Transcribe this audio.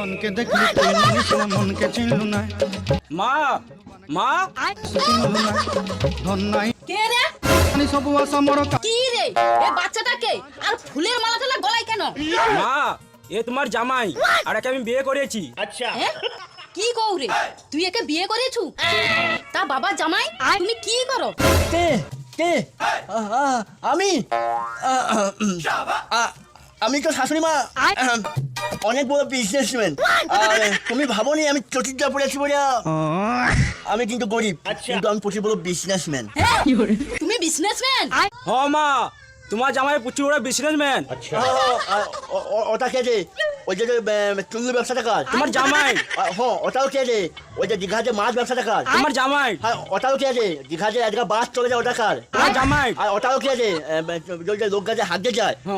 ধনকে দেখলি তুই মনিস না মনকে চিনলু না মা মা চিনলু না ধন নাই কে রে? আমি সব আশা মর কি রে? এ বাচ্চাটা কে? আর ফুলের মালা টালা গলায় কেন? মা এ তোমার জামাই আর একে আমি বিয়ে করেছি। এ? কি কও রে? তুই একে বিয়ে করেছু? তা বাবা জামাই তুমি কি করো? কে কে আমি আমি তো শাশুড়ি মা অনেক বড় বিজনেসম্যান। তুমি ভাবোনি আমি চতুর্থ পড়েছি বলে আমি কিন্তু গরিব, কিন্তু আমি প্রচুর বড় বিজনেসম্যান। তুমি বিজনেসম্যান? হ মা তোমার জামাই প্রচুর বড় বিজনেসম্যান। ওটা কে যে ওই যে চুল্লু ব্যবসাটা কাজ তোমার জামাই। হ্যাঁ ওটাও কে যে ওই যে দীঘা যে মাছ ব্যবসাটা কাজ তোমার জামাই। হ্যাঁ ওটাও কে যে দীঘা যে আজকে বাস চলে যায় ওটা কার তোমার জামাই। আর ওটাও কে যে লোক গাছে হাঁটতে যায়